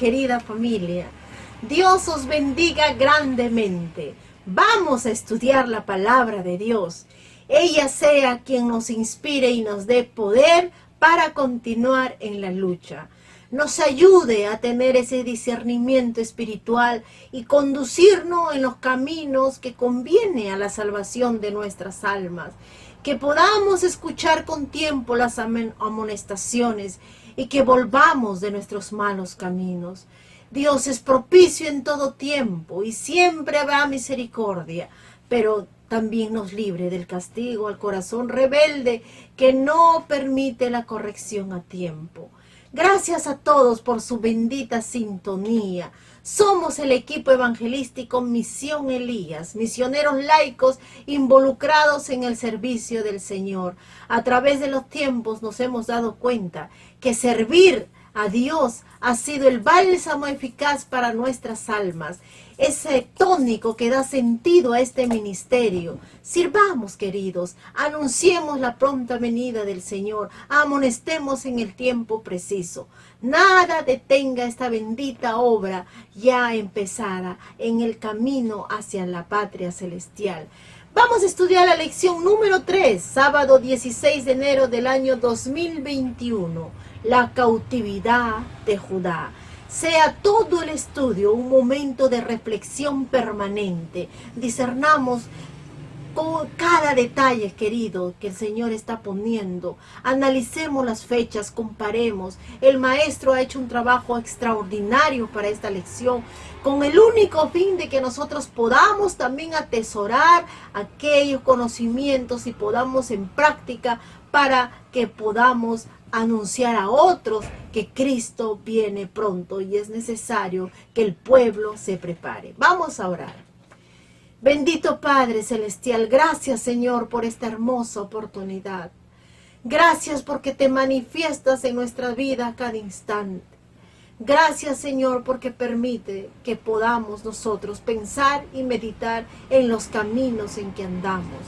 querida familia. Dios os bendiga grandemente. Vamos a estudiar la palabra de Dios. Ella sea quien nos inspire y nos dé poder para continuar en la lucha. Nos ayude a tener ese discernimiento espiritual y conducirnos en los caminos que conviene a la salvación de nuestras almas. Que podamos escuchar con tiempo las amonestaciones y que volvamos de nuestros malos caminos. Dios es propicio en todo tiempo y siempre habrá misericordia, pero también nos libre del castigo al corazón rebelde que no permite la corrección a tiempo. Gracias a todos por su bendita sintonía. Somos el equipo evangelístico Misión Elías, misioneros laicos involucrados en el servicio del Señor. A través de los tiempos nos hemos dado cuenta que servir a Dios ha sido el bálsamo eficaz para nuestras almas, ese tónico que da sentido a este ministerio. Sirvamos, queridos, anunciemos la pronta venida del Señor, amonestemos en el tiempo preciso. Nada detenga esta bendita obra ya empezada en el camino hacia la patria celestial. Vamos a estudiar la lección número 3, sábado 16 de enero del año 2021. La cautividad de Judá. Sea todo el estudio un momento de reflexión permanente. Discernamos con cada detalle, querido, que el Señor está poniendo. Analicemos las fechas, comparemos. El maestro ha hecho un trabajo extraordinario para esta lección, con el único fin de que nosotros podamos también atesorar aquellos conocimientos y podamos en práctica para que podamos anunciar a otros que Cristo viene pronto y es necesario que el pueblo se prepare. Vamos a orar. Bendito Padre Celestial, gracias Señor por esta hermosa oportunidad. Gracias porque te manifiestas en nuestra vida a cada instante. Gracias Señor porque permite que podamos nosotros pensar y meditar en los caminos en que andamos.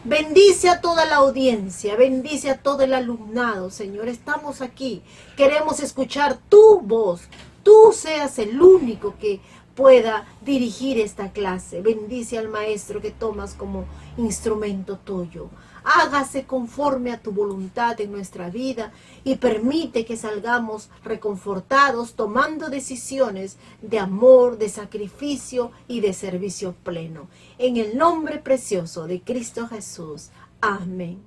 Bendice a toda la audiencia, bendice a todo el alumnado, Señor. Estamos aquí, queremos escuchar tu voz. Tú seas el único que pueda dirigir esta clase. Bendice al maestro que tomas como instrumento tuyo. Hágase conforme a tu voluntad en nuestra vida y permite que salgamos reconfortados, tomando decisiones de amor, de sacrificio y de servicio pleno. En el nombre precioso de Cristo Jesús. Amén.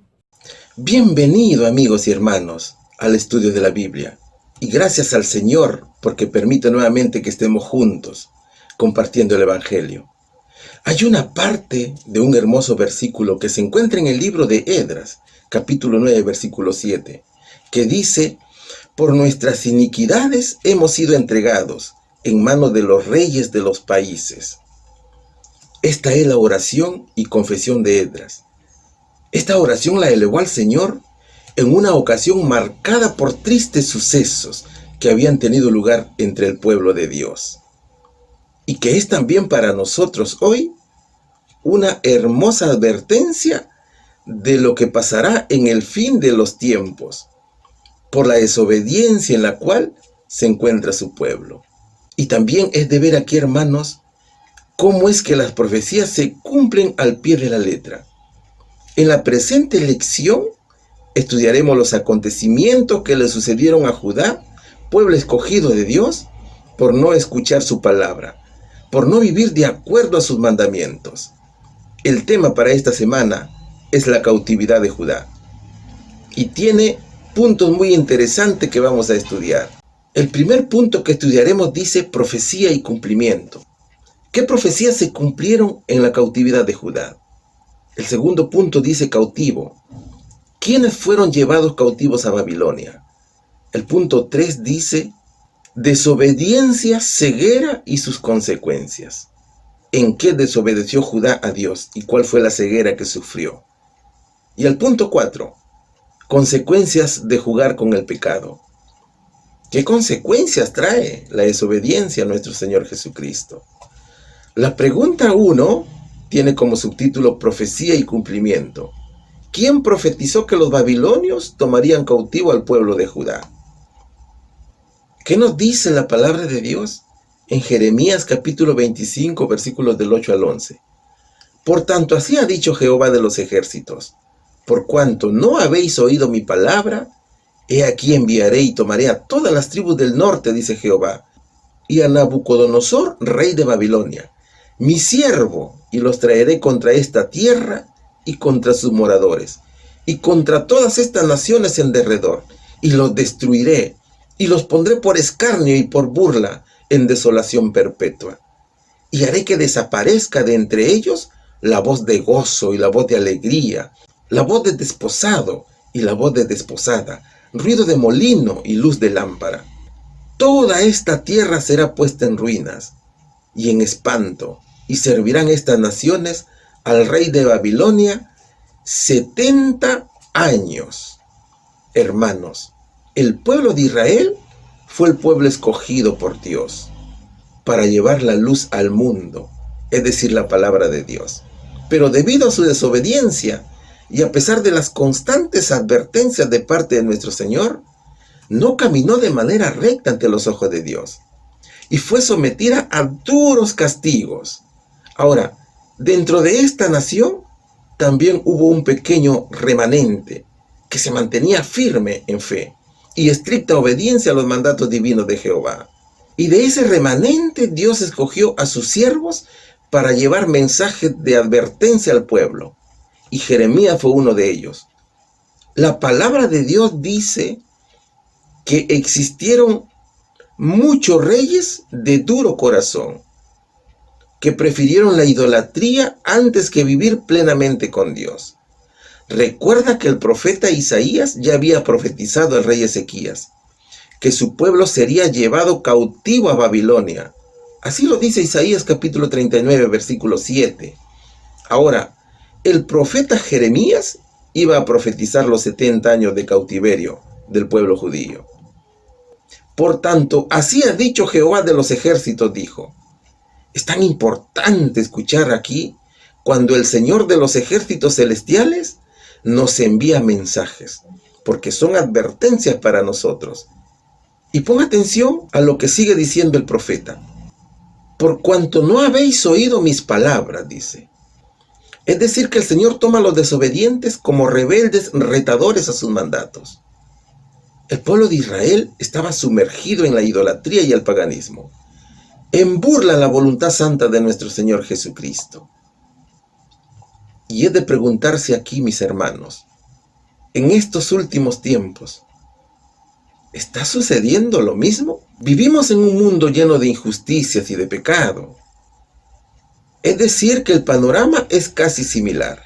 Bienvenido, amigos y hermanos, al estudio de la Biblia. Y gracias al Señor porque permite nuevamente que estemos juntos compartiendo el Evangelio. Hay una parte de un hermoso versículo que se encuentra en el libro de Esdras, capítulo 9, versículo 7, que dice: por nuestras iniquidades hemos sido entregados en manos de los reyes de los países. Esta es la oración y confesión de Esdras. Esta oración la elevó al Señor en una ocasión marcada por tristes sucesos que habían tenido lugar entre el pueblo de Dios. Y que es también para nosotros hoy una hermosa advertencia de lo que pasará en el fin de los tiempos, por la desobediencia en la cual se encuentra su pueblo. Y también es de ver aquí, hermanos, cómo es que las profecías se cumplen al pie de la letra. En la presente lección estudiaremos los acontecimientos que le sucedieron a Judá, pueblo escogido de Dios, por no escuchar su palabra, por no vivir de acuerdo a sus mandamientos. El tema para esta semana es la cautividad de Judá. Y tiene puntos muy interesantes que vamos a estudiar. El primer punto que estudiaremos dice profecía y cumplimiento. ¿Qué profecías se cumplieron en la cautividad de Judá? El segundo punto dice cautivo. ¿Quiénes fueron llevados cautivos a Babilonia? El punto 3 dice desobediencia, ceguera y sus consecuencias. ¿En qué desobedeció Judá a Dios y cuál fue la ceguera que sufrió? Y el punto 4, consecuencias de jugar con el pecado. ¿Qué consecuencias trae la desobediencia a nuestro Señor Jesucristo? La pregunta 1 tiene como subtítulo profecía y cumplimiento. ¿Quién profetizó que los babilonios tomarían cautivo al pueblo de Judá? ¿Qué nos dice la palabra de Dios? En Jeremías capítulo 25, versículos del 8 al 11. Por tanto, así ha dicho Jehová de los ejércitos: por cuanto no habéis oído mi palabra, he aquí enviaré y tomaré a todas las tribus del norte, dice Jehová, y a Nabucodonosor, rey de Babilonia, mi siervo, y los traeré contra esta tierra y contra sus moradores, y contra todas estas naciones en derredor, y los destruiré, y los pondré por escarnio y por burla en desolación perpetua. Y haré que desaparezca de entre ellos la voz de gozo y la voz de alegría, la voz de desposado y la voz de desposada, ruido de molino y luz de lámpara. Toda esta tierra será puesta en ruinas y en espanto, y servirán estas naciones al rey de Babilonia 70 años. Hermanos, el pueblo de Israel fue el pueblo escogido por Dios para llevar la luz al mundo, es decir, la palabra de Dios. Pero debido a su desobediencia y a pesar de las constantes advertencias de parte de nuestro Señor, no caminó de manera recta ante los ojos de Dios y fue sometida a duros castigos. Ahora, dentro de esta nación también hubo un pequeño remanente que se mantenía firme en fe y estricta obediencia a los mandatos divinos de Jehová. Y de ese remanente Dios escogió a sus siervos para llevar mensajes de advertencia al pueblo. Y Jeremías fue uno de ellos. La palabra de Dios dice que existieron muchos reyes de duro corazón, que prefirieron la idolatría antes que vivir plenamente con Dios. Recuerda que el profeta Isaías ya había profetizado al rey Ezequías, que su pueblo sería llevado cautivo a Babilonia. Así lo dice Isaías capítulo 39, versículo 7. Ahora, el profeta Jeremías iba a profetizar los 70 años de cautiverio del pueblo judío. Por tanto, así ha dicho Jehová de los ejércitos, dijo. Es tan importante escuchar aquí cuando el Señor de los ejércitos celestiales nos envía mensajes, porque son advertencias para nosotros. Y pon atención a lo que sigue diciendo el profeta. Por cuanto no habéis oído mis palabras, dice. Es decir, que el Señor toma a los desobedientes como rebeldes retadores a sus mandatos. El pueblo de Israel estaba sumergido en la idolatría y el paganismo, en burla a la voluntad santa de nuestro Señor Jesucristo. Y es de preguntarse aquí, mis hermanos, en estos últimos tiempos, ¿está sucediendo lo mismo? Vivimos en un mundo lleno de injusticias y de pecado. Es decir, que el panorama es casi similar.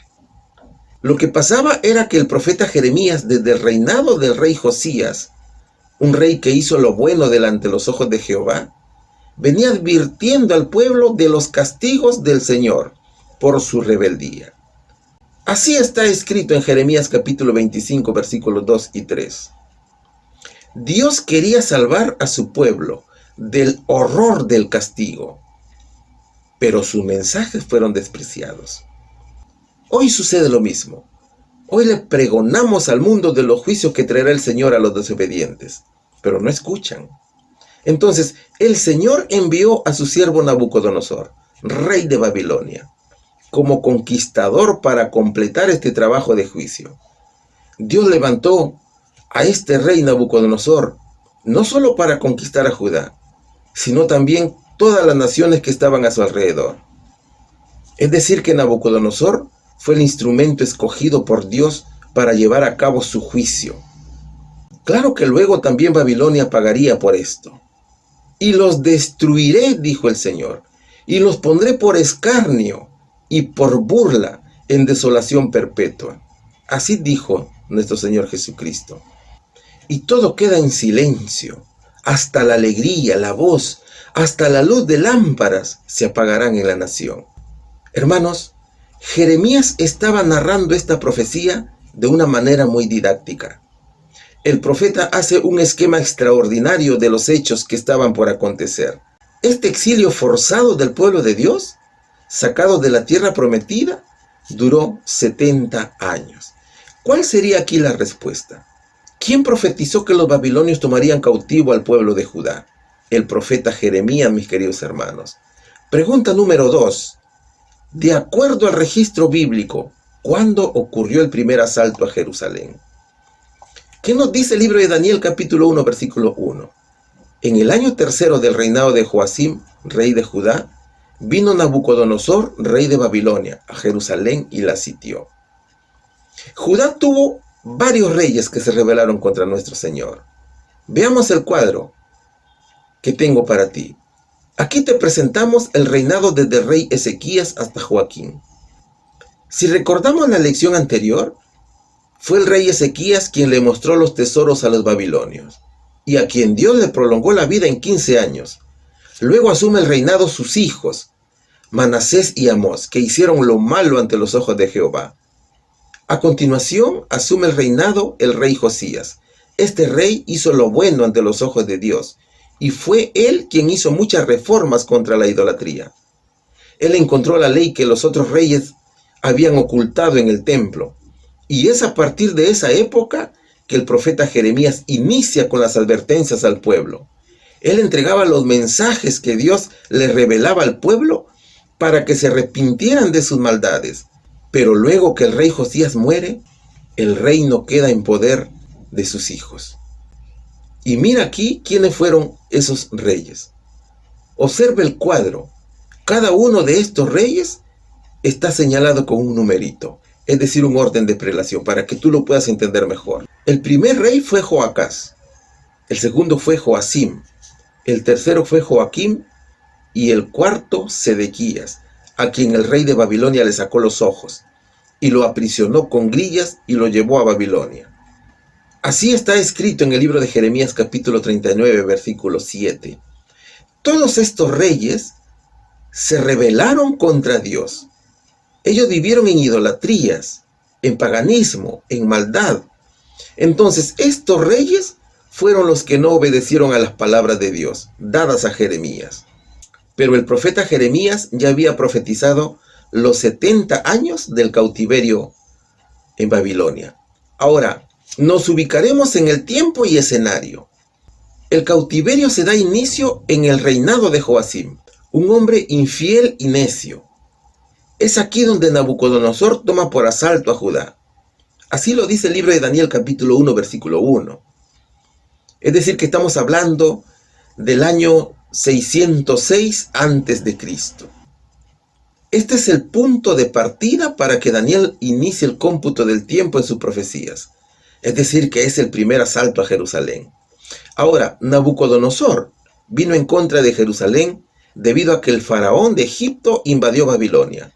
Lo que pasaba era que el profeta Jeremías, desde el reinado del rey Josías, un rey que hizo lo bueno delante de los ojos de Jehová, venía advirtiendo al pueblo de los castigos del Señor por su rebeldía. Así está escrito en Jeremías capítulo 25, versículos 2 y 3. Dios quería salvar a su pueblo del horror del castigo, pero sus mensajes fueron despreciados. Hoy sucede lo mismo. Hoy le pregonamos al mundo de los juicios que traerá el Señor a los desobedientes, pero no escuchan. Entonces, el Señor envió a su siervo Nabucodonosor, rey de Babilonia, como conquistador para completar este trabajo de juicio. Dios levantó a este rey Nabucodonosor no solo para conquistar a Judá, sino también todas las naciones que estaban a su alrededor. Es decir, que Nabucodonosor fue el instrumento escogido por Dios para llevar a cabo su juicio. Claro que luego también Babilonia pagaría por esto. Y los destruiré, dijo el Señor, y los pondré por escarnio y por burla en desolación perpetua. Así dijo nuestro Señor Jesucristo. Y todo queda en silencio. Hasta la alegría, la voz, hasta la luz de lámparas se apagarán en la nación. Hermanos, Jeremías estaba narrando esta profecía de una manera muy didáctica. El profeta hace un esquema extraordinario de los hechos que estaban por acontecer. Este exilio forzado del pueblo de Dios, sacado de la tierra prometida, duró 70 años. ¿Cuál sería aquí la respuesta? ¿Quién profetizó que los babilonios tomarían cautivo al pueblo de Judá? El profeta Jeremías, mis queridos hermanos. Pregunta número 2. De acuerdo al registro bíblico, ¿cuándo ocurrió el primer asalto a Jerusalén? ¿Qué nos dice el libro de Daniel capítulo 1, versículo 1? En el año tercero del reinado de Joacim, rey de Judá, vino Nabucodonosor, rey de Babilonia, a Jerusalén y la sitió. Judá tuvo varios reyes que se rebelaron contra nuestro Señor. Veamos el cuadro que tengo para ti. Aquí te presentamos el reinado desde el rey Ezequías hasta Joaquín. Si recordamos la lección anterior, fue el rey Ezequías quien le mostró los tesoros a los babilonios, y a quien Dios le prolongó la vida en 15 años. Luego asume el reinado sus hijos, Manasés y Amós, que hicieron lo malo ante los ojos de Jehová. A continuación, asume el reinado el rey Josías. Este rey hizo lo bueno ante los ojos de Dios, y fue él quien hizo muchas reformas contra la idolatría. Él encontró la ley que los otros reyes habían ocultado en el templo, y es a partir de esa época que el profeta Jeremías inicia con las advertencias al pueblo. Él entregaba los mensajes que Dios le revelaba al pueblo para que se arrepintieran de sus maldades. Pero luego que el rey Josías muere, el reino queda en poder de sus hijos. Y mira aquí quiénes fueron esos reyes. Observa el cuadro. Cada uno de estos reyes está señalado con un numerito, es decir, un orden de prelación, para que tú lo puedas entender mejor. El primer rey fue Joacás, el segundo fue Joacim, el tercero fue Joaquín y el cuarto Sedequías, a quien el rey de Babilonia le sacó los ojos y lo aprisionó con grillas y lo llevó a Babilonia. Así está escrito en el libro de Jeremías capítulo 39, versículo 7. Todos estos reyes se rebelaron contra Dios. Ellos vivieron en idolatrías, en paganismo, en maldad. Entonces estos reyes fueron los que no obedecieron a las palabras de Dios, dadas a Jeremías. Pero el profeta Jeremías ya había profetizado los 70 años del cautiverio en Babilonia. Ahora, nos ubicaremos en el tiempo y escenario. El cautiverio se da inicio en el reinado de Joacim, un hombre infiel y necio. Es aquí donde Nabucodonosor toma por asalto a Judá. Así lo dice el libro de Daniel capítulo 1, versículo 1. Es decir, que estamos hablando del año 606 a.C. Este es el punto de partida para que Daniel inicie el cómputo del tiempo en sus profecías. Es decir, que es el primer asalto a Jerusalén. Ahora, Nabucodonosor vino en contra de Jerusalén debido a que el faraón de Egipto invadió Babilonia.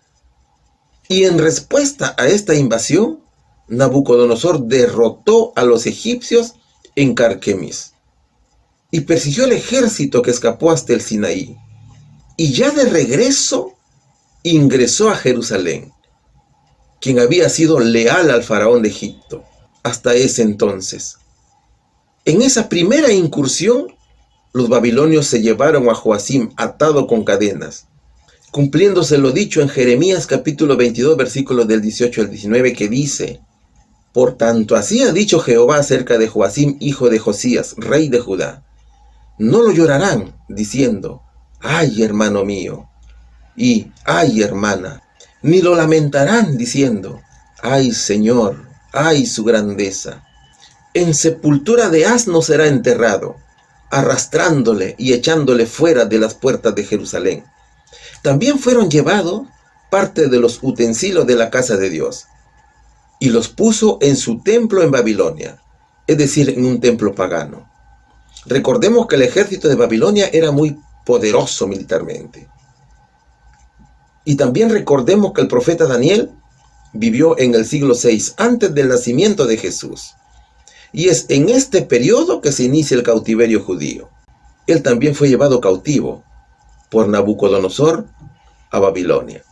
Y en respuesta a esta invasión, Nabucodonosor derrotó a los egipcios en Carquemis y persiguió el ejército que escapó hasta el Sinaí. Y ya de regreso ingresó a Jerusalén, quien había sido leal al faraón de Egipto hasta ese entonces. En esa primera incursión, los babilonios se llevaron a Joacim atado con cadenas, cumpliéndose lo dicho en Jeremías capítulo 22, versículos del 18 al 19, que dice: Por tanto, así ha dicho Jehová acerca de Joacim, hijo de Josías, rey de Judá. No lo llorarán, diciendo: ay, hermano mío, y ay, hermana, ni lo lamentarán, diciendo: ay, Señor, ay, su grandeza. En sepultura de asno será enterrado, arrastrándole y echándole fuera de las puertas de Jerusalén. También fueron llevados parte de los utensilios de la casa de Dios, y los puso en su templo en Babilonia, es decir, en un templo pagano. Recordemos que el ejército de Babilonia era muy poderoso militarmente. Y también recordemos que el profeta Daniel vivió en el siglo VI, antes del nacimiento de Jesús. Y es en este periodo que se inicia el cautiverio judío. Él también fue llevado cautivo por Nabucodonosor a Babilonia.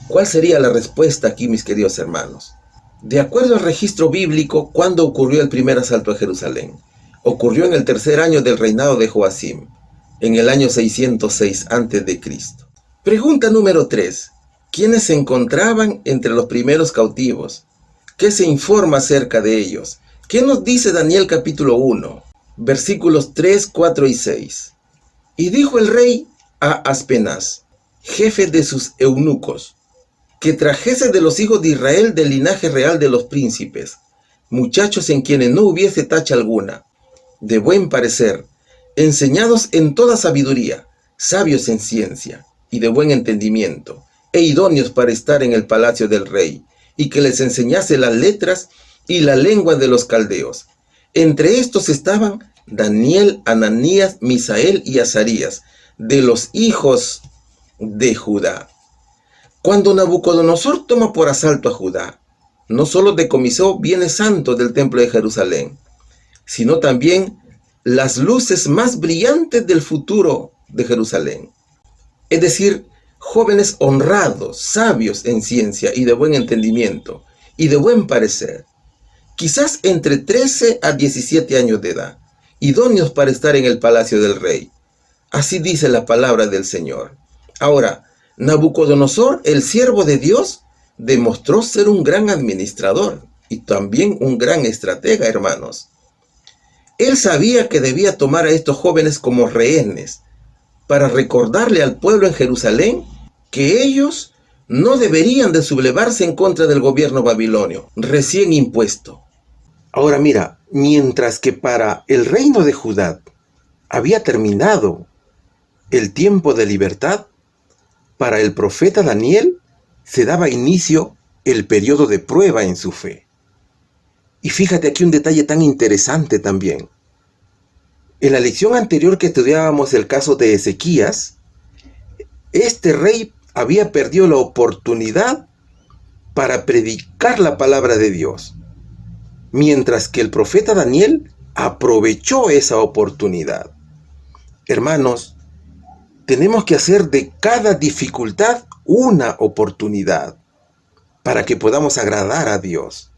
¿Cuál sería la respuesta aquí, mis queridos hermanos? De acuerdo al registro bíblico, ¿cuándo ocurrió el primer asalto a Jerusalén? Ocurrió en el tercer año del reinado de Joacim, en el año 606 a.C. Pregunta número 3. ¿Quiénes se encontraban entre los primeros cautivos? ¿Qué se informa acerca de ellos? ¿Qué nos dice Daniel capítulo 1, versículos 3, 4 y 6? Y dijo el rey a Aspenaz, jefe de sus eunucos, que trajese de los hijos de Israel del linaje real de los príncipes, muchachos en quienes no hubiese tacha alguna, de buen parecer, enseñados en toda sabiduría, sabios en ciencia y de buen entendimiento, e idóneos para estar en el palacio del rey, y que les enseñase las letras y la lengua de los caldeos. Entre estos estaban Daniel, Ananías, Misael y Azarías, de los hijos de Judá. Cuando Nabucodonosor toma por asalto a Judá, no solo decomisó bienes santos del templo de Jerusalén, sino también las luces más brillantes del futuro de Jerusalén. Es decir, jóvenes honrados, sabios en ciencia y de buen entendimiento, y de buen parecer, quizás entre 13 a 17 años de edad, idóneos para estar en el palacio del rey. Así dice la palabra del Señor. Ahora, Nabucodonosor, el siervo de Dios, demostró ser un gran administrador y también un gran estratega, hermanos. Él sabía que debía tomar a estos jóvenes como rehenes para recordarle al pueblo en Jerusalén que ellos no deberían de sublevarse en contra del gobierno babilonio, recién impuesto. Ahora mira, mientras que para el reino de Judá había terminado el tiempo de libertad, para el profeta Daniel se daba inicio el periodo de prueba en su fe. Y fíjate aquí un detalle tan interesante también. En la lección anterior que estudiábamos el caso de Ezequías, este rey había perdido la oportunidad para predicar la palabra de Dios, mientras que el profeta Daniel aprovechó esa oportunidad. Hermanos, tenemos que hacer de cada dificultad una oportunidad para que podamos agradar a Dios.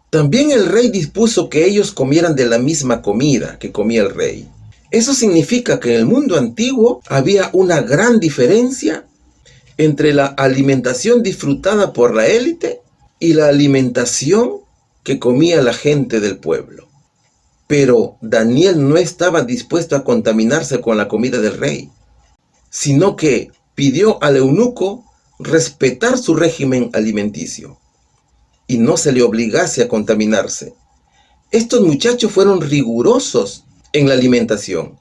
También el rey dispuso que ellos comieran de la misma comida que comía el rey. Eso significa que en el mundo antiguo había una gran diferencia entre la alimentación disfrutada por la élite y la alimentación que comía la gente del pueblo. Pero Daniel no estaba dispuesto a contaminarse con la comida del rey, sino que pidió al eunuco respetar su régimen alimenticio y no se le obligase a contaminarse. Estos muchachos fueron rigurosos en la alimentación.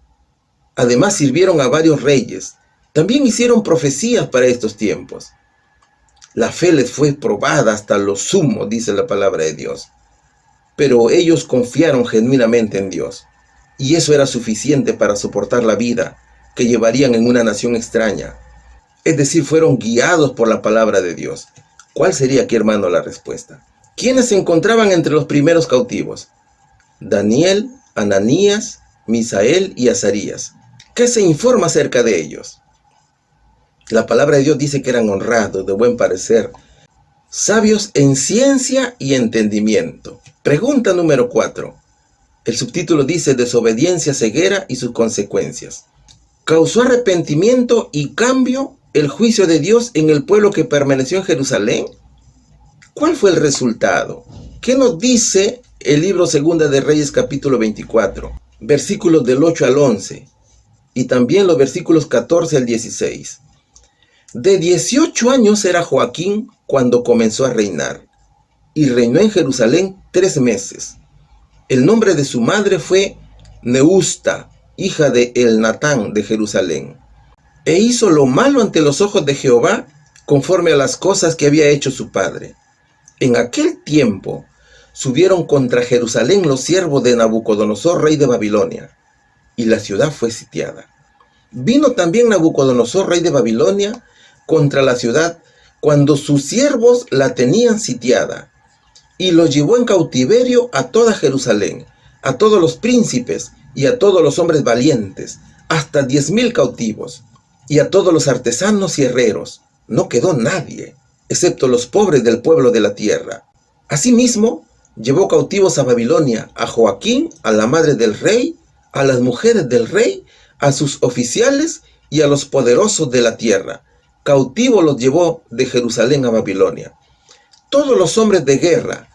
Además sirvieron a varios reyes. También hicieron profecías para estos tiempos. La fe les fue probada hasta lo sumo, dice la palabra de Dios. Pero ellos confiaron genuinamente en Dios, y eso era suficiente para soportar la vida que llevarían en una nación extraña. Es decir, fueron guiados por la palabra de Dios. ¿Cuál sería aquí, hermano, la respuesta? ¿Quiénes se encontraban entre los primeros cautivos? Daniel, Ananías, Misael y Azarías. ¿Qué se informa acerca de ellos? La palabra de Dios dice que eran honrados, de buen parecer, sabios en ciencia y entendimiento. Pregunta número 4. El subtítulo dice: desobediencia, ceguera y sus consecuencias. ¿Causó arrepentimiento y cambio el juicio de Dios en el pueblo que permaneció en Jerusalén? ¿Cuál fue el resultado? ¿Qué nos dice el libro Segunda de Reyes capítulo 24, versículos del 8 al 11 y también los versículos 14 al 16? De 18 años era Joaquín cuando comenzó a reinar, y reinó en Jerusalén 3 meses. El nombre de su madre fue Neusta, hija de Elnatán de Jerusalén. E hizo lo malo ante los ojos de Jehová, conforme a las cosas que había hecho su padre. En aquel tiempo subieron contra Jerusalén los siervos de Nabucodonosor, rey de Babilonia, y la ciudad fue sitiada. Vino también Nabucodonosor, rey de Babilonia, contra la ciudad cuando sus siervos la tenían sitiada, y los llevó en cautiverio a toda Jerusalén, a todos los príncipes y a todos los hombres valientes, hasta 10,000 cautivos, y a todos los artesanos y herreros. No quedó nadie, excepto los pobres del pueblo de la tierra. Asimismo, llevó cautivos a Babilonia a Joaquín, a la madre del rey, a las mujeres del rey, a sus oficiales y a los poderosos de la tierra. Cautivos los llevó de Jerusalén a Babilonia. Todos los hombres de guerra,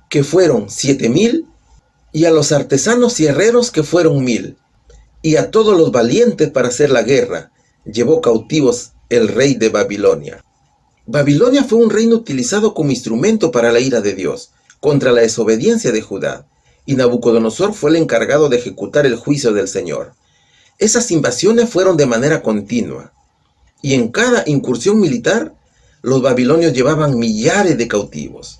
que fueron 7,000, y a los artesanos y herreros que fueron 1000, y a todos los valientes para hacer la guerra, llevó cautivos el rey de Babilonia. Babilonia fue un reino utilizado como instrumento para la ira de Dios, contra la desobediencia de Judá, y Nabucodonosor fue el encargado de ejecutar el juicio del Señor. Esas invasiones fueron de manera continua, y en cada incursión militar, los babilonios llevaban millares de cautivos.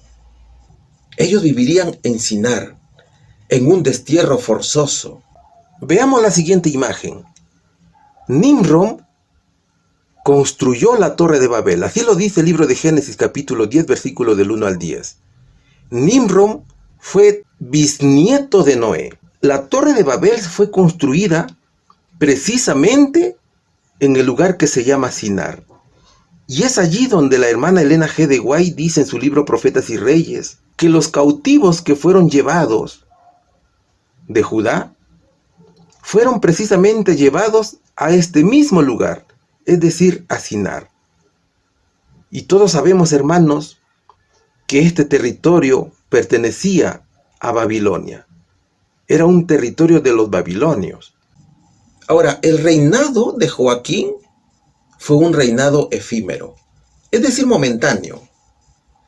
Ellos vivirían en Sinar, en un destierro forzoso. Veamos la siguiente imagen. Nimrod construyó la torre de Babel. Así lo dice el libro de Génesis capítulo 10, versículo del 1 al 10. Nimrod fue bisnieto de Noé. La torre de Babel fue construida precisamente en el lugar que se llama Sinar. Y es allí donde la hermana Elena G. de White dice en su libro Profetas y Reyes que los cautivos que fueron llevados de Judá fueron precisamente llevados a este mismo lugar, es decir, a Sinar. Y todos sabemos, hermanos, que este territorio pertenecía a Babilonia. Era un territorio de los babilonios. Ahora, el reinado de Joaquín fue un reinado efímero, es decir, momentáneo.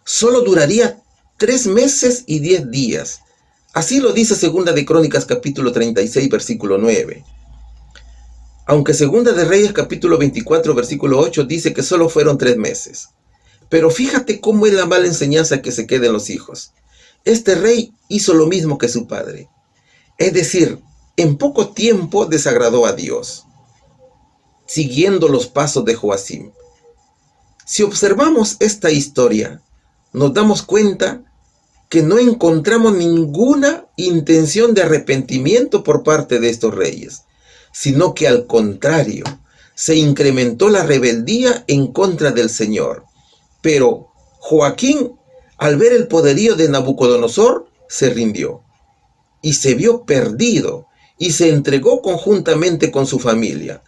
Solo duraría 3 meses y 10 días. Así lo dice Segunda de Crónicas capítulo 36, versículo 9. Aunque Segunda de Reyes capítulo 24, versículo 8 dice que solo fueron 3 meses. Pero fíjate cómo es la mala enseñanza que se queda en los hijos. Este rey hizo lo mismo que su padre. Es decir, en poco tiempo desagradó a Dios, siguiendo los pasos de Joacim. Si observamos esta historia, nos damos cuenta que no encontramos ninguna intención de arrepentimiento por parte de estos reyes, sino que al contrario, se incrementó la rebeldía en contra del Señor. Pero Joaquín, al ver el poderío de Nabucodonosor, se rindió y se vio perdido y se entregó conjuntamente con su familia.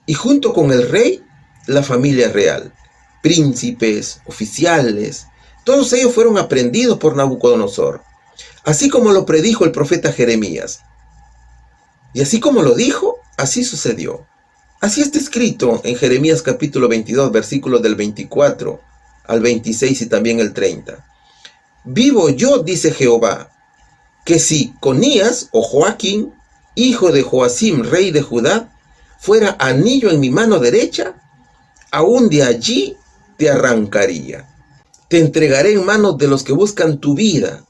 Y junto con el rey, la familia real, príncipes, oficiales, todos ellos fueron aprehendidos por Nabucodonosor, así como lo predijo el profeta Jeremías. Y así como lo dijo, así sucedió. Así está escrito en Jeremías capítulo 22, versículos del 24 al 26 y también el 30. Vivo yo, dice Jehová, que si Conías o Joaquín, hijo de Joacim, rey de Judá, fuera anillo en mi mano derecha, aún de allí te arrancaría. Te entregaré en manos de los que buscan tu vida,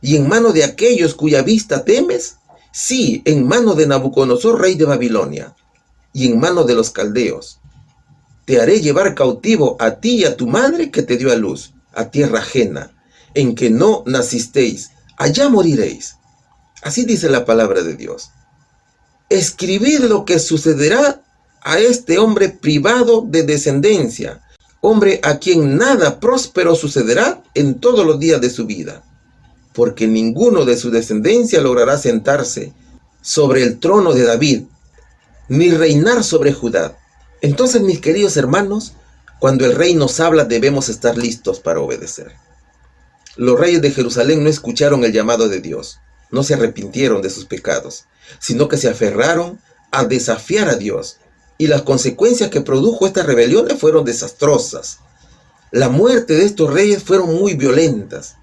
y en mano de aquellos cuya vista temes, sí, en mano de Nabucodonosor, rey de Babilonia, y en mano de los caldeos. Te haré llevar cautivo a ti y a tu madre que te dio a luz, a tierra ajena, en que no nacisteis, allá moriréis. Así dice la palabra de Dios. Escribid lo que sucederá a este hombre privado de descendencia, hombre a quien nada próspero sucederá en todos los días de su vida, porque ninguno de su descendencia logrará sentarse sobre el trono de David, ni reinar sobre Judá. Entonces, mis queridos hermanos, cuando el rey nos habla, debemos estar listos para obedecer. Los reyes de Jerusalén no escucharon el llamado de Dios, no se arrepintieron de sus pecados, sino que se aferraron a desafiar a Dios, y las consecuencias que produjo estas rebeliones fueron desastrosas. La muerte de estos reyes fueron muy violentas,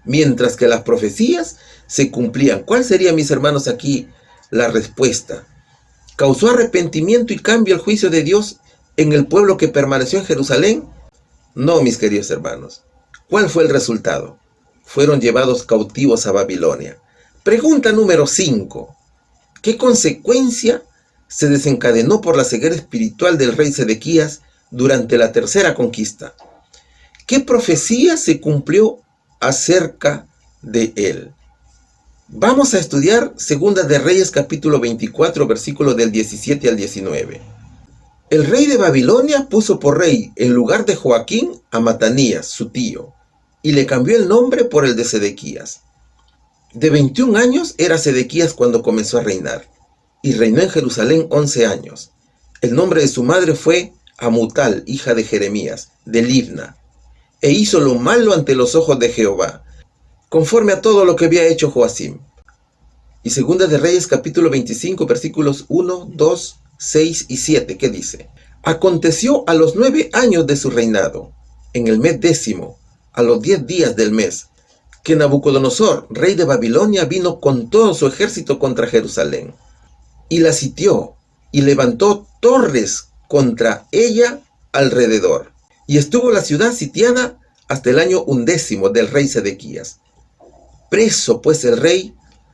mientras que las profecías se cumplían. ¿Cuál sería, mis hermanos, aquí la respuesta? ¿Causó arrepentimiento y cambio el juicio de Dios en el pueblo que permaneció en Jerusalén? No, mis queridos hermanos. ¿Cuál fue el resultado? Fueron llevados cautivos a Babilonia. Pregunta número 5. ¿Qué consecuencia se desencadenó por la ceguera espiritual del rey Sedequías durante la tercera conquista? ¿Qué profecía se cumplió acerca de él? Vamos a estudiar Segunda de Reyes capítulo 24, versículos del 17 al 19. El rey de Babilonia puso por rey en lugar de Joaquín a Matanías, su tío, y le cambió el nombre por el de Sedequías. De 21 años era Sedequías cuando comenzó a reinar, y reinó en Jerusalén 11 años. El nombre de su madre fue Amutal, hija de Jeremías, de Libna, e hizo lo malo ante los ojos de Jehová, conforme a todo lo que había hecho Joacim. Y Segunda de Reyes capítulo 25 versículos 1, 2, 6 y 7, que dice: Aconteció a los 9 años de su reinado, en el mes 10º, a los 10 días del mes, que Nabucodonosor, rey de Babilonia, vino con todo su ejército contra Jerusalén, y la sitió, y levantó torres contra ella alrededor. Y estuvo la ciudad sitiada hasta el año 11 del rey Sedequías. Preso pues el rey,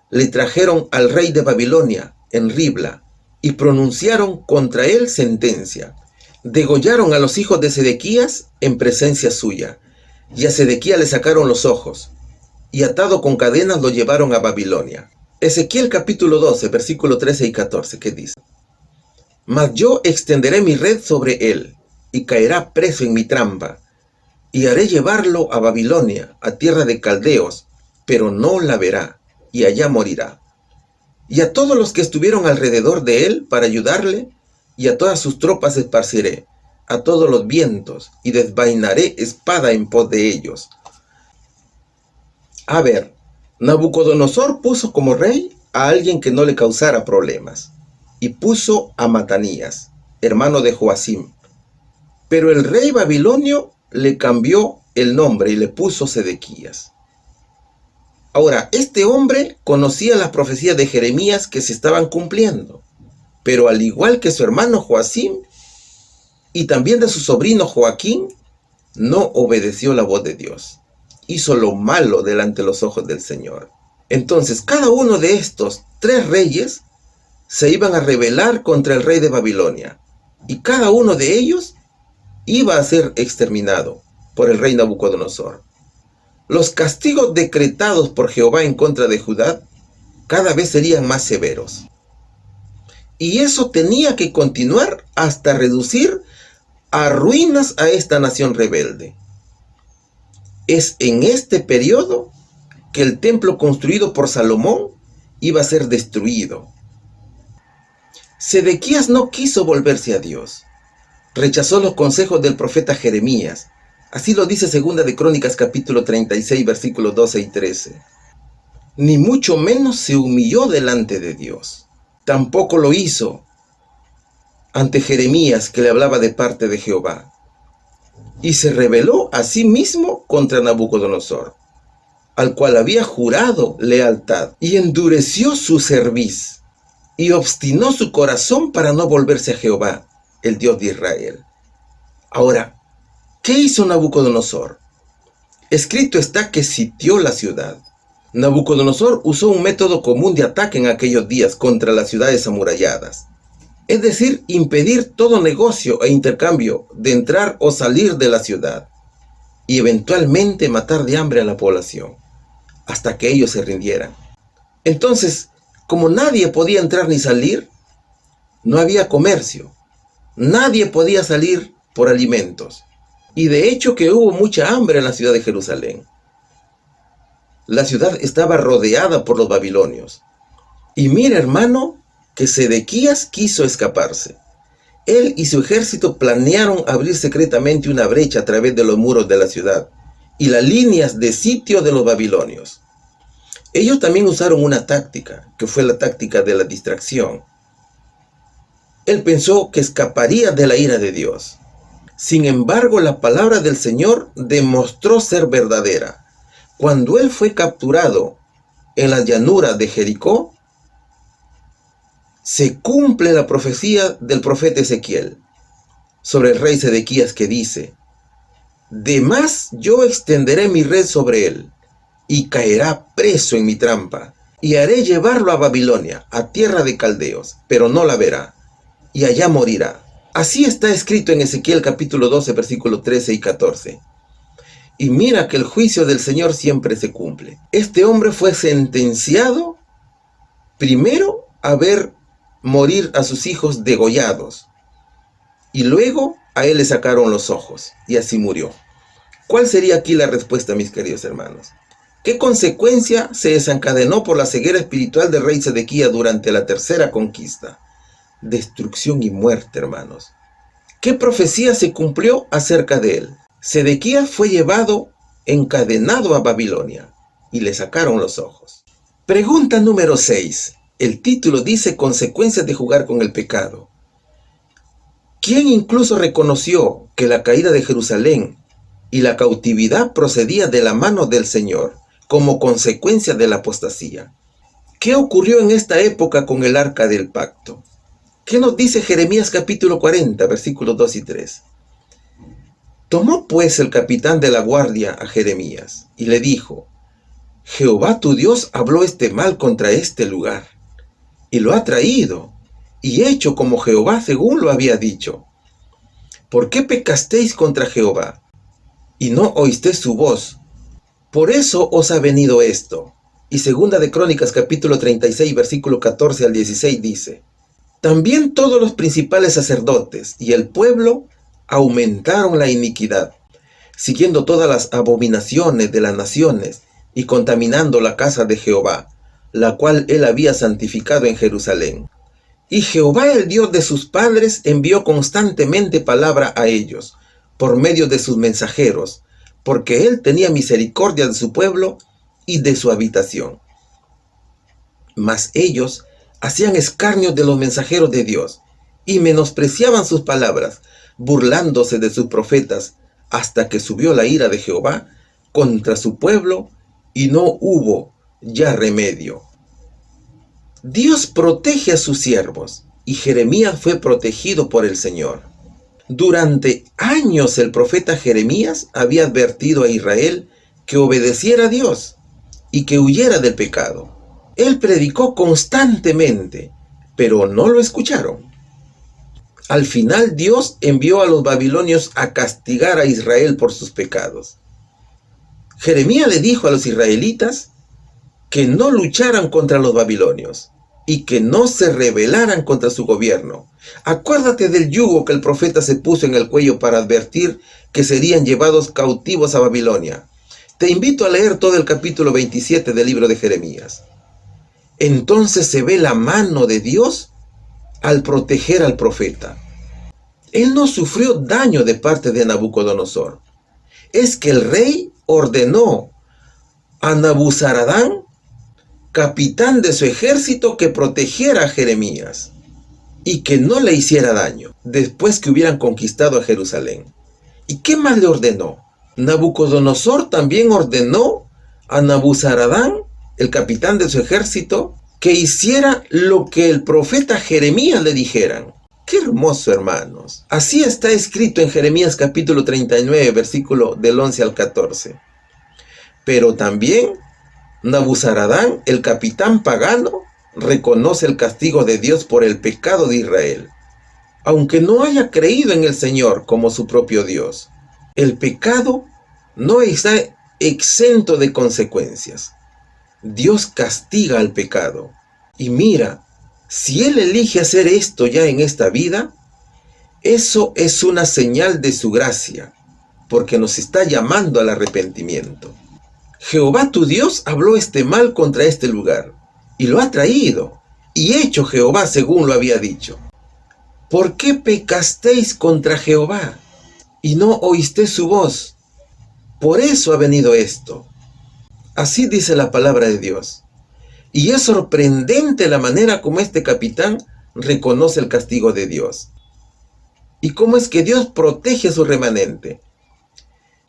le trajeron al rey de Babilonia en Ribla, y pronunciaron contra él sentencia. Degollaron a los hijos de Sedequías en presencia suya, y a Sedequías le sacaron los ojos, y atado con cadenas lo llevaron a Babilonia. Ezequiel capítulo 12, versículo 13 y 14, que dice: Mas yo extenderé mi red sobre él, y caerá preso en mi trampa, y haré llevarlo a Babilonia, a tierra de caldeos, pero no la verá, y allá morirá. Y a todos los que estuvieron alrededor de él para ayudarle, y a todas sus tropas esparciré, a todos los vientos, y desvainaré espada en pos de ellos. A ver, Nabucodonosor puso como rey a alguien que no le causara problemas, y puso a Matanías, hermano de Joacim. Pero el rey babilonio le cambió el nombre y le puso Sedequías. Ahora, este hombre conocía las profecías de Jeremías que se estaban cumpliendo, pero al igual que su hermano Joacim y también de su sobrino Joaquín, no obedeció la voz de Dios. Hizo lo malo delante de los ojos del Señor. Entonces, cada uno de estos 3 reyes se iban a rebelar contra el rey de Babilonia, y cada uno de ellos iba a ser exterminado por el rey Nabucodonosor. Los castigos decretados por Jehová en contra de Judá cada vez serían más severos. Y eso tenía que continuar hasta reducir a ruinas a esta nación rebelde. Es en este periodo que el templo construido por Salomón iba a ser destruido. Sedequías no quiso volverse a Dios. Rechazó los consejos del profeta Jeremías. Así lo dice Segunda de Crónicas capítulo 36 versículos 12 y 13. Ni mucho menos se humilló delante de Dios. Tampoco lo hizo ante Jeremías, que le hablaba de parte de Jehová. Y se rebeló a sí mismo contra Nabucodonosor, al cual había jurado lealtad, y endureció su cerviz, y obstinó su corazón para no volverse a Jehová, el Dios de Israel. Ahora, ¿qué hizo Nabucodonosor? Escrito está que sitió la ciudad. Nabucodonosor usó un método común de ataque en aquellos días contra las ciudades amuralladas. Es decir, impedir todo negocio e intercambio de entrar o salir de la ciudad, y eventualmente matar de hambre a la población, hasta que ellos se rindieran. Entonces, como nadie podía entrar ni salir, no había comercio. Nadie podía salir por alimentos. Y de hecho que hubo mucha hambre en la ciudad de Jerusalén. La ciudad estaba rodeada por los babilonios. Y mira, hermano, que Sedequías quiso escaparse. Él y su ejército planearon abrir secretamente una brecha a través de los muros de la ciudad y las líneas de sitio de los babilonios. Ellos también usaron una táctica, que fue la táctica de la distracción. Él pensó que escaparía de la ira de Dios. Sin embargo, la palabra del Señor demostró ser verdadera. Cuando él fue capturado en las llanuras de Jericó, se cumple la profecía del profeta Ezequiel sobre el rey Sedequías, que dice: de más yo extenderé mi red sobre él, y caerá preso en mi trampa, y haré llevarlo a Babilonia, a tierra de caldeos, pero no la verá, y allá morirá. Así está escrito en Ezequiel capítulo 12, versículos 13 y 14. Y mira que el juicio del Señor siempre se cumple. Este hombre fue sentenciado primero a ver morir a sus hijos degollados, y luego a él le sacaron los ojos, y así murió. ¿Cuál sería aquí la respuesta, mis queridos hermanos? ¿Qué consecuencia se desencadenó por la ceguera espiritual del rey Sedequías durante la tercera conquista? Destrucción y muerte, hermanos. ¿Qué profecía se cumplió acerca de él? Sedequías fue llevado encadenado a Babilonia, y le sacaron los ojos. Pregunta número 6. El título dice consecuencias de jugar con el pecado. ¿Quién incluso reconoció que la caída de Jerusalén y la cautividad procedía de la mano del Señor como consecuencia de la apostasía? ¿Qué ocurrió en esta época con el arca del pacto? ¿Qué nos dice Jeremías capítulo 40, versículos 2 y 3? Tomó pues el capitán de la guardia a Jeremías y le dijo: Jehová tu Dios habló este mal contra este lugar, y lo ha traído, y hecho como Jehová según lo había dicho. ¿Por qué pecasteis contra Jehová, y no oísteis su voz? Por eso os ha venido esto. Y segunda de Crónicas capítulo 36, versículo 14 al 16 dice: También todos los principales sacerdotes y el pueblo aumentaron la iniquidad, siguiendo todas las abominaciones de las naciones y contaminando la casa de Jehová, la cual él había santificado en Jerusalén. Y Jehová, el Dios de sus padres, envió constantemente palabra a ellos, por medio de sus mensajeros, porque él tenía misericordia de su pueblo y de su habitación. Mas ellos hacían escarnio de los mensajeros de Dios, y menospreciaban sus palabras, burlándose de sus profetas, hasta que subió la ira de Jehová contra su pueblo, y no hubo ya remedio. Dios protege a sus siervos, y Jeremías fue protegido por el Señor. Durante años el profeta Jeremías había advertido a Israel que obedeciera a Dios y que huyera del pecado. Él predicó constantemente, pero no lo escucharon. Al final Dios envió a los babilonios a castigar a Israel por sus pecados. Jeremías le dijo a los israelitas que no lucharan contra los babilonios y que no se rebelaran contra su gobierno. Acuérdate del yugo que el profeta se puso en el cuello para advertir que serían llevados cautivos a Babilonia. Te invito a leer todo el capítulo 27 del libro de Jeremías. Entonces se ve la mano de Dios al proteger al profeta. Él no sufrió daño de parte de Nabucodonosor. Es que el rey ordenó a Nabuzaradán, capitán de su ejército, que protegiera a Jeremías y que no le hiciera daño después que hubieran conquistado a Jerusalén. ¿Y qué más le ordenó? Nabucodonosor también ordenó a Nabuzaradán, el capitán de su ejército, que hiciera lo que el profeta Jeremías le dijeran. ¡Qué hermoso, hermanos! Así está escrito en Jeremías capítulo 39, versículo del 11 al 14. Pero también Nabuzaradán, el capitán pagano, reconoce el castigo de Dios por el pecado de Israel, aunque no haya creído en el Señor como su propio Dios. El pecado no está exento de consecuencias. Dios castiga al pecado. Y mira, si Él elige hacer esto ya en esta vida, eso es una señal de su gracia, porque nos está llamando al arrepentimiento. Jehová tu Dios habló este mal contra este lugar, y lo ha traído, y hecho Jehová según lo había dicho. ¿Por qué pecasteis contra Jehová, y no oísteis su voz? Por eso ha venido esto. Así dice la palabra de Dios. Y es sorprendente la manera como este capitán reconoce el castigo de Dios. ¿Y cómo es que Dios protege a su remanente?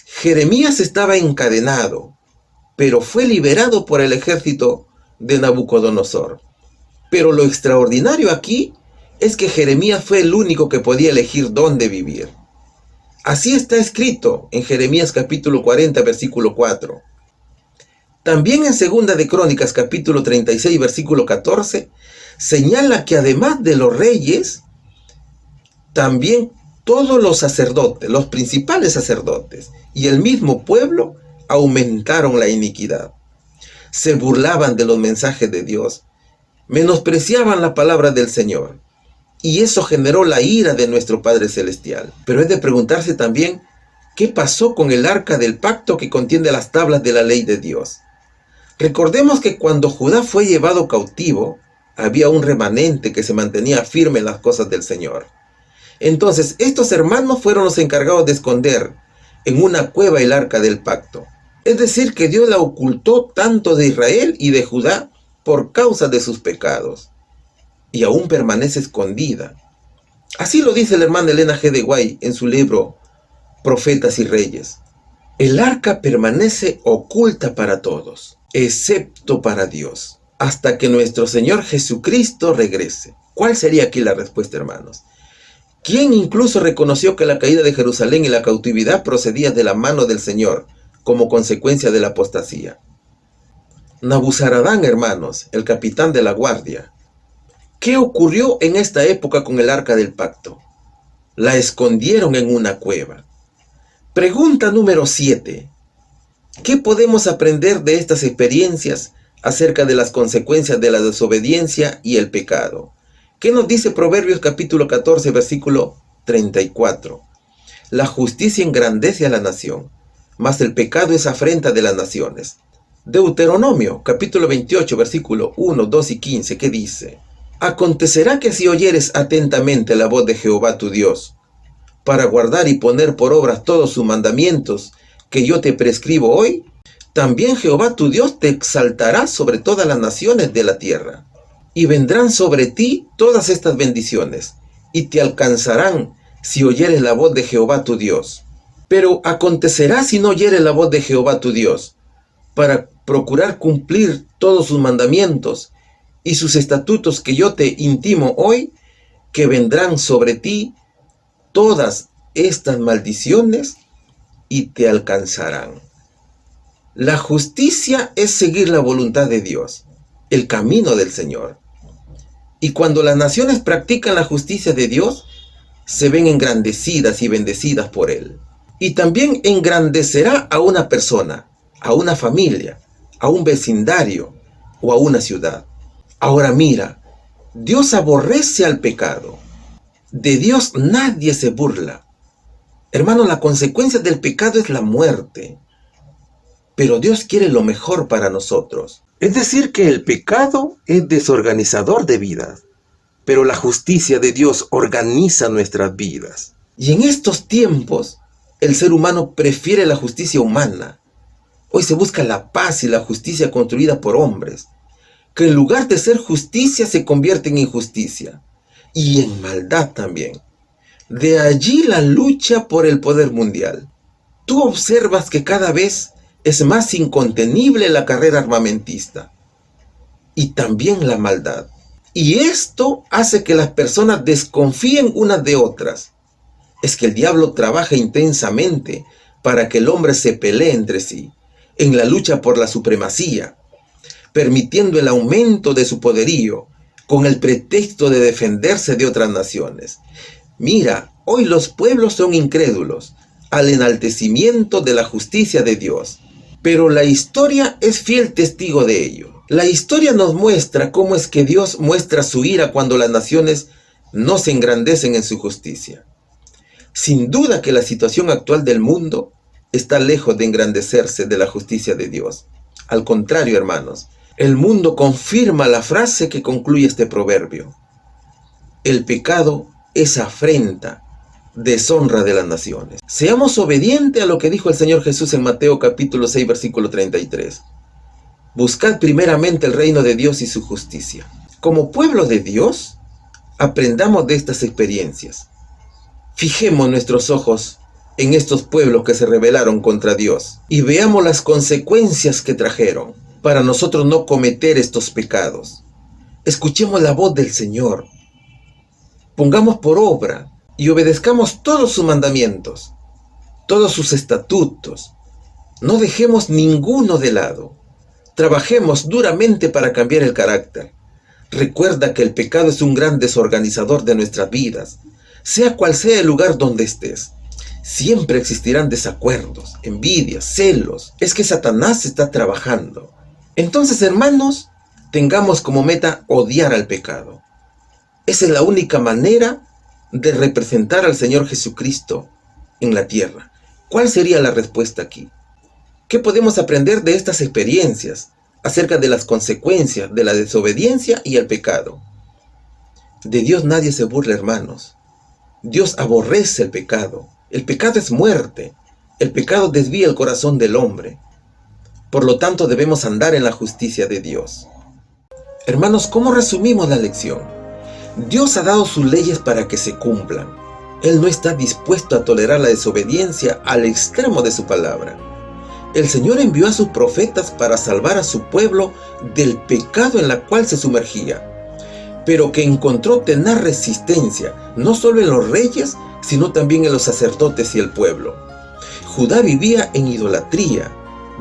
Jeremías estaba encadenado, pero fue liberado por el ejército de Nabucodonosor. Pero lo extraordinario aquí es que Jeremías fue el único que podía elegir dónde vivir. Así está escrito en Jeremías capítulo 40, versículo 4. También en segunda de Crónicas capítulo 36, versículo 14, señala que además de los reyes, también todos los sacerdotes, los principales sacerdotes y el mismo pueblo aumentaron la iniquidad. Se burlaban de los mensajes de Dios, menospreciaban la palabra del Señor, y eso generó la ira de nuestro Padre Celestial. Pero es de preguntarse también, ¿qué pasó con el arca del pacto que contiene las tablas de la ley de Dios? Recordemos que cuando Judá fue llevado cautivo, había un remanente que se mantenía firme en las cosas del Señor. Entonces, estos hermanos fueron los encargados de esconder en una cueva el arca del pacto. Es decir, que Dios la ocultó tanto de Israel y de Judá por causa de sus pecados, y aún permanece escondida. Así lo dice la hermana Elena G. de White en su libro Profetas y Reyes. El arca permanece oculta para todos, excepto para Dios, hasta que nuestro Señor Jesucristo regrese. ¿Cuál sería aquí la respuesta, hermanos? ¿Quién incluso reconoció que la caída de Jerusalén y la cautividad procedía de la mano del Señor como consecuencia de la apostasía? Nabuzaradán, hermanos, el capitán de la guardia. ¿Qué ocurrió en esta época con el arca del pacto? La escondieron en una cueva. Pregunta número 7. ¿Qué podemos aprender de estas experiencias acerca de las consecuencias de la desobediencia y el pecado? ¿Qué nos dice Proverbios capítulo 14, versículo 34? La justicia engrandece a la nación, mas el pecado es afrenta de las naciones. Deuteronomio capítulo 28, versículo 1, 2 y 15, ¿qué dice? Acontecerá que si oyeres atentamente la voz de Jehová tu Dios, para guardar y poner por obra todos sus mandamientos que yo te prescribo hoy, también Jehová tu Dios te exaltará sobre todas las naciones de la tierra, y vendrán sobre ti todas estas bendiciones, y te alcanzarán si oyeres la voz de Jehová tu Dios. Pero acontecerá si no oyeres la voz de Jehová tu Dios, para procurar cumplir todos sus mandamientos y sus estatutos que yo te intimo hoy, que vendrán sobre ti todas estas maldiciones y te alcanzarán. La justicia es seguir la voluntad de Dios, el camino del Señor. Y cuando las naciones practican la justicia de Dios, se ven engrandecidas y bendecidas por Él. Y también engrandecerá a una persona, a una familia, a un vecindario o a una ciudad. Ahora mira, Dios aborrece al pecado. De Dios nadie se burla. Hermano, la consecuencia del pecado es la muerte. Pero Dios quiere lo mejor para nosotros. Es decir, que el pecado es desorganizador de vidas, pero la justicia de Dios organiza nuestras vidas. Y en estos tiempos, el ser humano prefiere la justicia humana. Hoy se busca la paz y la justicia construida por hombres, que en lugar de ser justicia se convierte en injusticia y en maldad también. De allí la lucha por el poder mundial. Tú observas que cada vez es más incontenible la carrera armamentista y también la maldad. Y esto hace que las personas desconfíen unas de otras. Es que el diablo trabaja intensamente para que el hombre se pelee entre sí en la lucha por la supremacía, permitiendo el aumento de su poderío con el pretexto de defenderse de otras naciones. Mira, hoy los pueblos son incrédulos al enaltecimiento de la justicia de Dios, pero la historia es fiel testigo de ello. La historia nos muestra cómo es que Dios muestra su ira cuando las naciones no se engrandecen en su justicia. Sin duda que la situación actual del mundo está lejos de engrandecerse de la justicia de Dios. Al contrario, hermanos, el mundo confirma la frase que concluye este proverbio. El pecado es afrenta, deshonra de las naciones. Seamos obedientes a lo que dijo el Señor Jesús en Mateo capítulo 6, versículo 33. Buscad primeramente el reino de Dios y su justicia. Como pueblo de Dios, aprendamos de estas experiencias. Fijemos nuestros ojos en estos pueblos que se rebelaron contra Dios y veamos las consecuencias que trajeron para nosotros no cometer estos pecados. Escuchemos la voz del Señor. Pongamos por obra y obedezcamos todos sus mandamientos, todos sus estatutos. No dejemos ninguno de lado. Trabajemos duramente para cambiar el carácter. Recuerda que el pecado es un gran desorganizador de nuestras vidas, sea cual sea el lugar donde estés. Siempre existirán desacuerdos, envidias, celos. Es que Satanás está trabajando. Entonces, hermanos, tengamos como meta odiar al pecado. Esa es la única manera de representar al Señor Jesucristo en la tierra. ¿Cuál sería la respuesta aquí? ¿Qué podemos aprender de estas experiencias acerca de las consecuencias de la desobediencia y el pecado? De Dios nadie se burla, hermanos. Dios aborrece el pecado. El pecado es muerte. El pecado desvía el corazón del hombre. Por lo tanto, debemos andar en la justicia de Dios. Hermanos, ¿cómo resumimos la lección? Dios ha dado sus leyes para que se cumplan. Él no está dispuesto a tolerar la desobediencia al extremo de su palabra. El Señor envió a sus profetas para salvar a su pueblo del pecado en la cual se sumergía, pero que encontró tenaz resistencia, no solo en los reyes, sino también en los sacerdotes y el pueblo. Judá vivía en idolatría,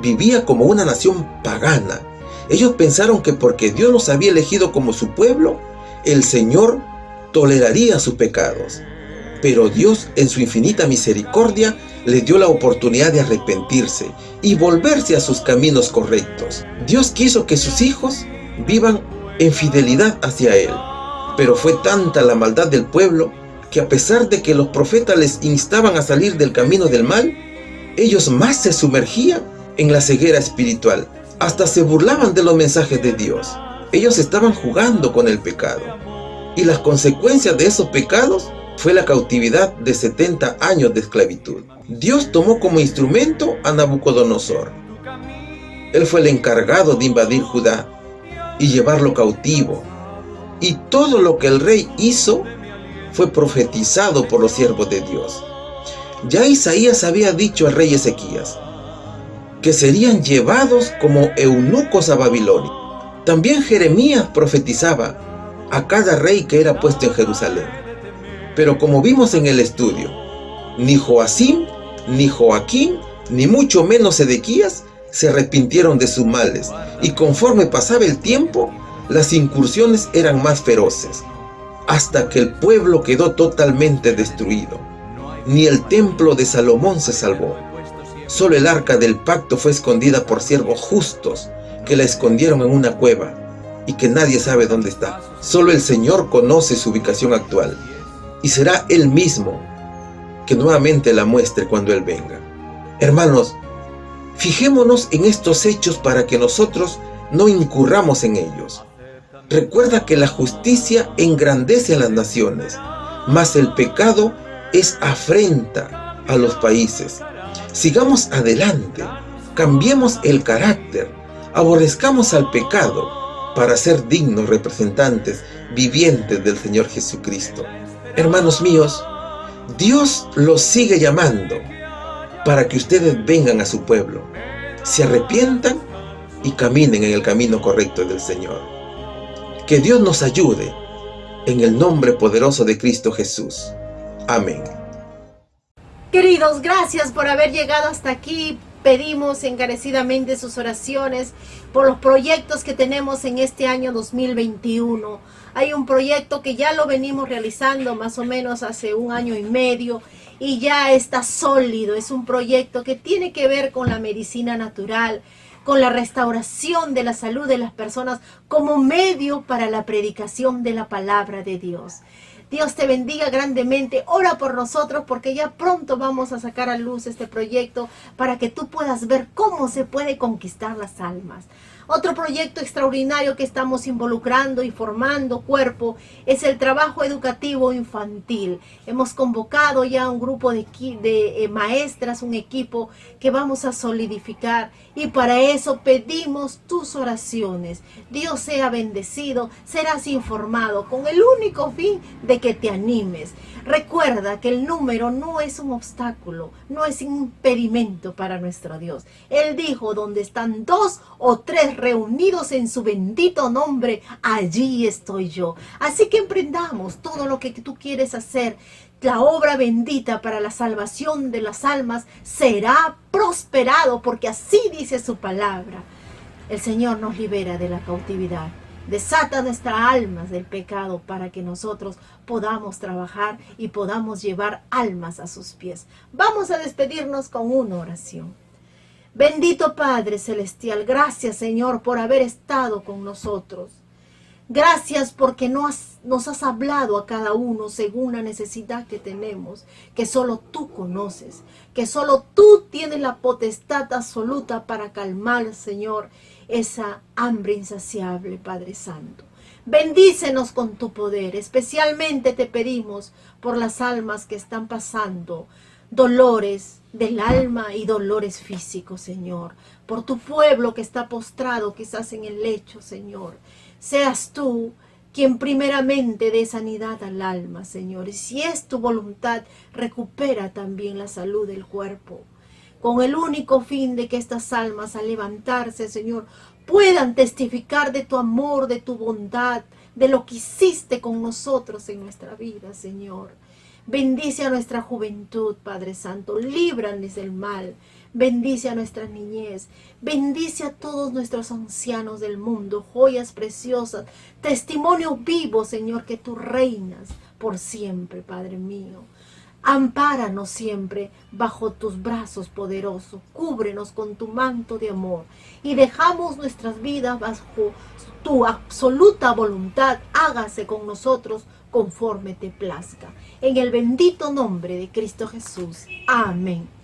vivía como una nación pagana. Ellos pensaron que porque Dios los había elegido como su pueblo, el Señor toleraría sus pecados. Pero Dios, en su infinita misericordia, les dio la oportunidad de arrepentirse y volverse a sus caminos correctos. Dios quiso que sus hijos vivan en fidelidad hacia Él. Pero fue tanta la maldad del pueblo que a pesar de que los profetas les instaban a salir del camino del mal, ellos más se sumergían en la ceguera espiritual. Hasta se burlaban de los mensajes de Dios. Ellos estaban jugando con el pecado. Y las consecuencias de esos pecados fue la cautividad de 70 años de esclavitud. Dios tomó como instrumento a Nabucodonosor. Él fue el encargado de invadir Judá y llevarlo cautivo. Y todo lo que el rey hizo fue profetizado por los siervos de Dios. Ya Isaías había dicho al rey Ezequías que serían llevados como eunucos a Babilonia. También Jeremías profetizaba a cada rey que era puesto en Jerusalén. Pero como vimos en el estudio, ni Joacim, ni Joaquín, ni mucho menos Sedequías se arrepintieron de sus males, y conforme pasaba el tiempo, las incursiones eran más feroces, hasta que el pueblo quedó totalmente destruido. Ni el templo de Salomón se salvó. Solo el arca del pacto fue escondida por siervos justos, que la escondieron en una cueva, y que nadie sabe dónde está. Solo el Señor conoce su ubicación actual, y será Él mismo que nuevamente la muestre cuando Él venga. Hermanos, fijémonos en estos hechos para que nosotros no incurramos en ellos. Recuerda que la justicia engrandece a las naciones, mas el pecado es afrenta a los países. Sigamos adelante, cambiemos el carácter, aborrezcamos al pecado para ser dignos representantes vivientes del Señor Jesucristo. Hermanos míos, Dios los sigue llamando para que ustedes vengan a su pueblo, se arrepientan y caminen en el camino correcto del Señor. Que Dios nos ayude en el nombre poderoso de Cristo Jesús. Amén. Queridos, gracias por haber llegado hasta aquí. Pedimos encarecidamente sus oraciones por los proyectos que tenemos en este año 2021. Hay un proyecto que ya lo venimos realizando más o menos hace 1 año y medio y ya está sólido. Es un proyecto que tiene que ver con la medicina natural, con la restauración de la salud de las personas como medio para la predicación de la palabra de Dios. Dios te bendiga grandemente. Ora por nosotros porque ya pronto vamos a sacar a luz este proyecto para que tú puedas ver cómo se puede conquistar las almas. Otro proyecto extraordinario que estamos involucrando y formando cuerpo es el trabajo educativo infantil. Hemos convocado ya un grupo de maestras, un equipo que vamos a solidificar y para eso pedimos tus oraciones. Dios sea bendecido, serás informado con el único fin de que te animes. Recuerda que el número no es un obstáculo, no es un impedimento para nuestro Dios. Él dijo, donde están 2 o 3 reunidos en su bendito nombre, allí estoy yo. Así que emprendamos todo lo que tú quieres hacer. La obra bendita para la salvación de las almas será prosperado, porque así dice su palabra. El Señor nos libera de la cautividad. Desata nuestras almas del pecado para que nosotros podamos trabajar y podamos llevar almas a sus pies. Vamos a despedirnos con una oración. Bendito Padre Celestial, gracias Señor por haber estado con nosotros. Gracias porque nos has hablado a cada uno según la necesidad que tenemos, que solo tú conoces, que solo tú tienes la potestad absoluta para calmar, Señor, esa hambre insaciable, Padre Santo. Bendícenos con tu poder, especialmente te pedimos por las almas que están pasando dolores del alma y dolores físicos, Señor. Por tu pueblo que está postrado quizás en el lecho, Señor. Seas tú quien primeramente dé sanidad al alma, Señor. Y si es tu voluntad, recupera también la salud del cuerpo, con el único fin de que estas almas al levantarse, Señor, puedan testificar de tu amor, de tu bondad, de lo que hiciste con nosotros en nuestra vida, Señor. Bendice a nuestra juventud, Padre Santo, líbranos del mal. Bendice a nuestra niñez, bendice a todos nuestros ancianos del mundo, joyas preciosas, testimonio vivo, Señor, que tú reinas por siempre, Padre mío. Ampáranos siempre bajo tus brazos poderosos, cúbrenos con tu manto de amor y dejamos nuestras vidas bajo tu absoluta voluntad. Hágase con nosotros conforme te plazca. En el bendito nombre de Cristo Jesús. Amén.